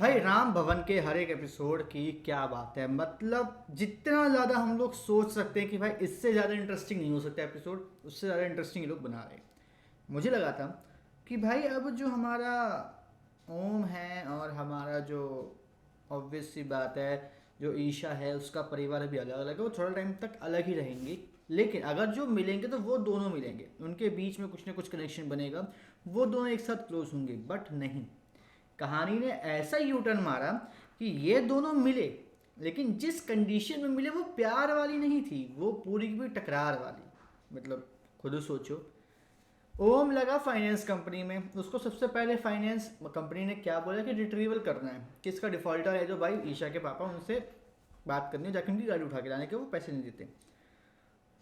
भाई राम भवन के हर एक एपिसोड की क्या बात है। मतलब जितना ज़्यादा हम लोग सोच सकते हैं कि भाई इससे ज़्यादा इंटरेस्टिंग नहीं हो सकता एपिसोड, उससे ज़्यादा इंटरेस्टिंग ये लोग बना रहे हैं। मुझे लगा था कि भाई अब जो हमारा ओम है और हमारा जो ऑब्वियस सी बात है जो ईशा है उसका परिवार अभी अलग अलग है, वो थोड़ा टाइम तक अलग ही रहेंगी। लेकिन अगर जो मिलेंगे तो वो दोनों मिलेंगे, उनके बीच में कुछ ना कुछ कनेक्शन बनेगा, वो दोनों एक साथ क्लोज होंगे। बट नहीं, कहानी ने ऐसा यू टर्न मारा कि ये दोनों मिले, लेकिन जिस कंडीशन में मिले वो प्यार वाली नहीं थी, वो पूरी की पूरी टकरार वाली। मतलब खुद सोचो, ओम लगा फाइनेंस कंपनी में, उसको सबसे पहले फाइनेंस कंपनी ने क्या बोला कि रिट्रीवल करना है, किसका डिफॉल्टर है जो भाई ईशा के पापा, उनसे बात करनी है, जाकर उनकी गाड़ी उठा के लाने के, वो पैसे नहीं देते।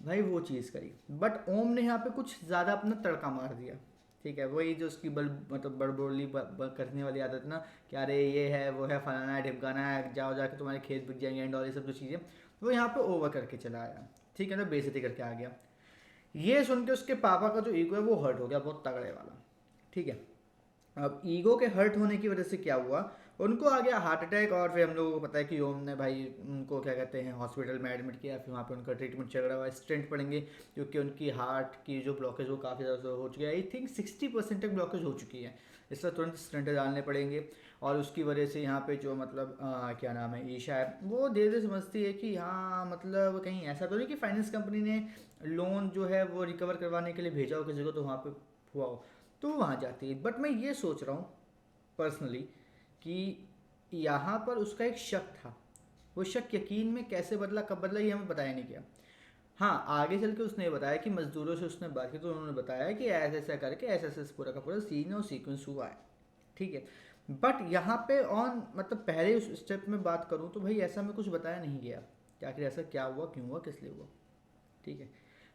भाई वो चीज़ करी, बट ओम ने यहाँ पे कुछ ज़्यादा अपना तड़का मार दिया। ठीक है, वही जो उसकी बल मतलब बड़बोली करने वाली आदत ना, कि अरे ये है वो है फलाना है ढिमकाना है, जाओ जाके तुम्हारे खेत बिक जाएंगे एंड और ये सब जो चीज़ें, वो यहाँ पे ओवर करके चला आया। ठीक है ना, बेइज्जती करके आ गया। ये सुन के उसके पापा का जो ईगो है वो हर्ट हो गया, बहुत तगड़े वाला। ठीक है, अब ईगो के हर्ट होने की वजह से क्या हुआ, उनको आ गया हार्ट अटैक। और फिर हम लोगों को पता है कि ओम ने भाई उनको क्या कहते हैं हॉस्पिटल में एडमिट किया, फिर वहाँ पे उनका ट्रीटमेंट चल रहा हुआ, स्टेंट पड़ेंगे, क्योंकि उनकी हार्ट की जो ब्लॉकेज वो काफ़ी ज़्यादा हो चुकी है। आई थिंक 60% तक ब्लॉकेज हो चुकी है, इसलिए तुरंत स्टेंट डालने पड़ेंगे। और उसकी वजह से यहाँ पे जो मतलब क्या नाम है ईशा है, वो धीरे धीरे समझती है कि हाँ मतलब कहीं ऐसा तो नहीं कि फाइनेंस कंपनी ने लोन जो है वो रिकवर करवाने के लिए भेजा हो किसी को, तो वहाँ पे हुआ हो, तो वहाँ जाती है। बट मैं ये सोच रहा हूँ पर्सनली कि यहाँ पर उसका एक शक था, वो शक यकीन में कैसे बदला, कब बदला, ये हमें बताया नहीं गया। हाँ, आगे चल के उसने ये बताया कि मजदूरों से उसने बात की तो उन्होंने बताया कि ऐसा ऐसा करके ऐसा ऐसा पूरा का पूरा सीन और सीक्वेंस हुआ है। ठीक है, बट यहाँ पे ऑन मतलब पहले उस स्टेप में बात करूँ तो भाई ऐसा में कुछ बताया नहीं गया कि आखिर ऐसा क्या हुआ, क्यों हुआ, किस लिए हुआ। ठीक है,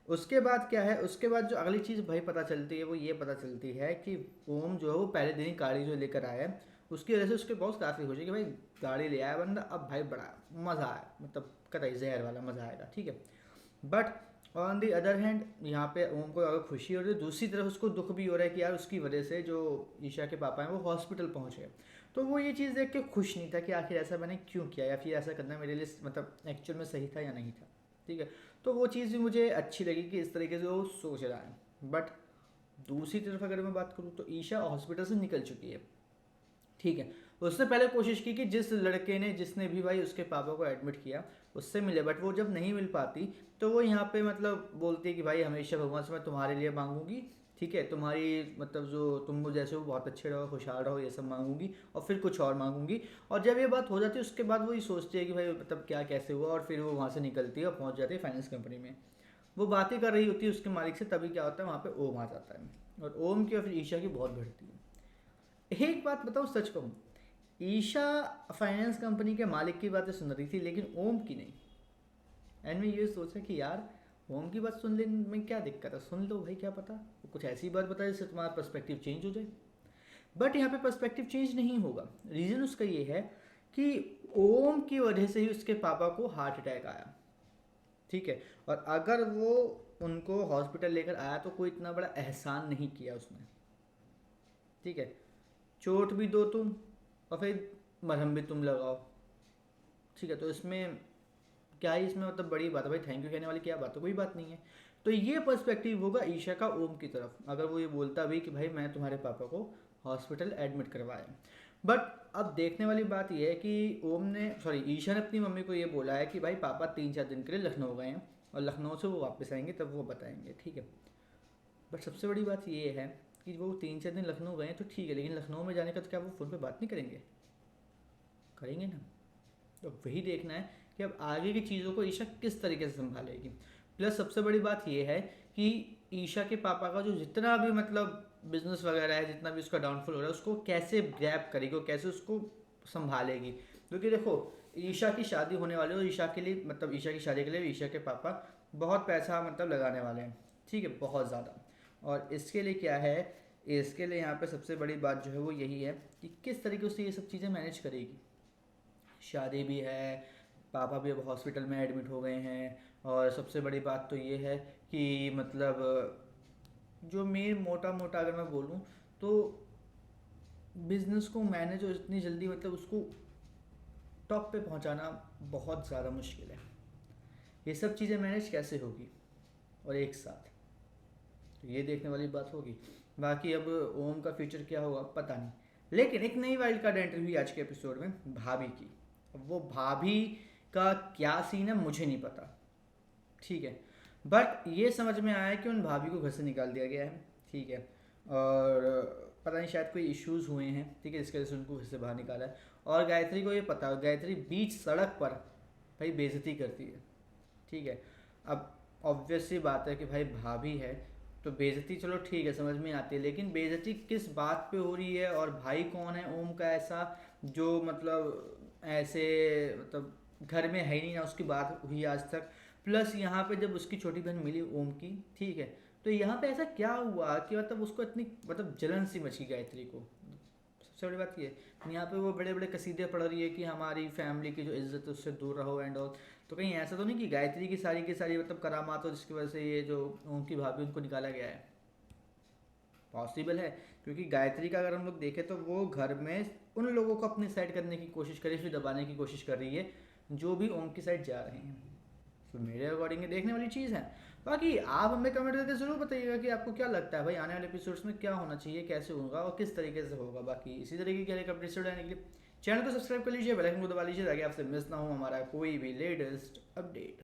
उसके बाद क्या है, उसके बाद जो अगली चीज़ भाई पता चलती है वो ये पता चलती है कि ओम जो है वो पहले दिन ही गाड़ी जो लेकर आया है, उसकी वजह से उसके बहुत काफ़ी खुशी कि भाई गाड़ी ले आया बंदा, अब भाई बड़ा मज़ा आया, मतलब कतई जहर वाला मज़ा आएगा। ठीक है, but on the other hand यहाँ पे ओम को अगर खुशी हो रही है, दूसरी तरफ उसको दुख भी हो रहा है कि यार उसकी वजह से जो ईशा के पापा हैं वो हॉस्पिटल पहुँचे। तो वो ये चीज़ देख के खुश नहीं था कि आखिर ऐसा मैंने क्यों किया, या फिर ऐसा करना मेरे लिए मतलब एक्चुअल में सही था या नहीं था। ठीक है, तो वो चीज़ भी मुझे अच्छी लगी कि इस तरीके से वो सोच रहा है। बट दूसरी तरफ अगर मैं बात करूँ तो ईशा हॉस्पिटल से निकल चुकी है। ठीक है, उसने पहले कोशिश की कि जिस लड़के ने जिसने भी भाई उसके पापा को एडमिट किया उससे मिले, बट वो जब नहीं मिल पाती तो वो यहाँ पे मतलब बोलती है कि भाई हमेशा भगवान से मैं तुम्हारे लिए मांगूंगी। ठीक है, तुम्हारी मतलब जो तुम मुझे जैसे हो बहुत अच्छे रहो, खुशहाल रहो, ये सब मांगूंगी, और फिर कुछ और मांगूंगी। और जब ये बात हो जाती है उसके बाद वो ये सोचती है कि भाई मतलब क्या कैसे हुआ, और फिर वो वहाँ से निकलती है और पहुँच जाती है फाइनेंस कंपनी में। वो बातें कर रही होती है उसके मालिक से, तभी क्या होता है वहाँ पे ओम आ जाता है, और ओम की और फिर ईशा की बहुत भिड़ती है। एक बात बताओ, सच कहूँ, ईशा फाइनेंस कंपनी के मालिक की बातें सुन रही थी लेकिन ओम की नहीं। एंड में ये सोचा कि यार ओम की बात सुन लेने में क्या दिक्कत है, सुन लो भाई, क्या पता वो कुछ ऐसी बात बताए जिससे तुम्हारा पर्सपेक्टिव चेंज हो जाए। बट यहाँ पे पर्सपेक्टिव चेंज नहीं होगा। रीज़न उसका ये है कि ओम की वजह से ही उसके पापा को हार्ट अटैक आया। ठीक है, और अगर वो उनको हॉस्पिटल लेकर आया तो कोई इतना बड़ा एहसान नहीं किया उसने। ठीक है, चोट भी दो तुम और फिर मरहम भी तुम लगाओ। ठीक है, तो इसमें क्या ही इसमें मतलब बड़ी बात है भाई, थैंक यू कहने वाली क्या बात है, कोई बात नहीं है। तो ये पर्सपेक्टिव होगा ईशा का ओम की तरफ, अगर वो ये बोलता भी कि भाई मैं तुम्हारे पापा को हॉस्पिटल एडमिट करवाया। बट अब देखने वाली बात यह है कि ओम ने सॉरी ईशा ने अपनी मम्मी को ये बोला है कि भाई पापा 3-4 दिन के लिए लखनऊ गए हैं, और लखनऊ से वो वापस आएंगे तब वो बताएंगे। ठीक है, बट सबसे बड़ी बात ये है कि वो 3-4 दिन लखनऊ गए हैं तो ठीक है, लेकिन लखनऊ में जाने का तो क्या वो फ़ोन पे बात नहीं करेंगे, करेंगे ना। तो वही देखना है कि अब आगे की चीज़ों को ईशा किस तरीके से संभालेगी। प्लस सबसे बड़ी बात यह है कि ईशा के पापा का जो जितना भी मतलब बिजनेस वगैरह है, जितना भी उसका डाउनफॉल हो रहा है, उसको कैसे ग्रैब करेगी और कैसे उसको संभालेगी। क्योंकि देखो, ईशा की शादी होने वाली है और ईशा के लिए मतलब ईशा की शादी के लिए ईशा के पापा बहुत पैसा मतलब लगाने वाले हैं। ठीक है, बहुत ज़्यादा। और इसके लिए क्या है, इसके लिए यहाँ पे सबसे बड़ी बात जो है वो यही है कि किस तरीके से ये सब चीज़ें मैनेज करेगी। शादी भी है, पापा भी अब हॉस्पिटल में एडमिट हो गए हैं, और सबसे बड़ी बात तो ये है कि मतलब जो मेन मोटा मोटा अगर मैं बोलूँ तो बिजनेस को मैनेज और इतनी जल्दी मतलब उसको टॉप पे पहुंचाना बहुत ज़्यादा मुश्किल है। ये सब चीज़ें मैनेज कैसे होगी और एक साथ, तो ये देखने वाली बात होगी। बाकी अब ओम का फ्यूचर क्या होगा पता नहीं। लेकिन एक नई वाइल्ड कार्ड एंट्री हुई आज के एपिसोड में, भाभी की। अब वो भाभी का क्या सीन है मुझे नहीं पता, ठीक है। बट ये समझ में आया कि उन भाभी को घर से निकाल दिया गया है, ठीक है। और पता नहीं शायद कोई इश्यूज हुए हैं, ठीक है, जिसकी वजह से उनको घर से बाहर निकाला है। और गायत्री को ये पता है, गायत्री बीच सड़क पर भाई बेइज्जती करती है, ठीक है। अब ऑब्वियस सी बात है कि भाई भाभी है तो बेइज्जती चलो ठीक है समझ में आती है, लेकिन बेइज्जती किस बात पे हो रही है और भाई कौन है ओम का ऐसा जो मतलब ऐसे मतलब घर में है ही नहीं ना उसकी बात हुई आज तक। प्लस यहाँ पे जब उसकी छोटी बहन मिली ओम की, ठीक है, तो यहाँ पे ऐसा क्या हुआ कि मतलब उसको इतनी मतलब जलन सी मची गायत्री को। सबसे बड़ी बात ये है, यहाँ पे वो बड़े बड़े कसीदे पढ़ रही है कि हमारी फैमिली की जो इज्जत है उससे दूर रहो एंड ऑल। तो कहीं ऐसा तो नहीं कि गायत्री की सारी मतलब करामात हो जिसकी वजह से ये जो उनकी भाभी उनको निकाला गया है। पॉसिबल है, क्योंकि गायत्री का अगर हम लोग देखें तो वो घर में उन लोगों को अपनी साइड करने की कोशिश कर रही है, फिर दबाने की कोशिश कर रही है जो भी ओम की साइड जा रहे हैं। तो मेरे अकॉर्डिंग ये देखने वाली चीज़ है। बाकी आप हमें कमेंट करके ज़रूर बताइएगा कि आपको क्या लगता है भाई आने वाले एपिसोड्स में क्या होना चाहिए, कैसे होगा और किस तरीके से होगा। बाकी इसी तरीके के हर एक एपिसोड आने के लिए चैनल को सब्सक्राइब कर लीजिए, बेल आइकन को दबा लीजिए ताकि आपसे मिस ना हो हमारा कोई भी लेटेस्ट अपडेट।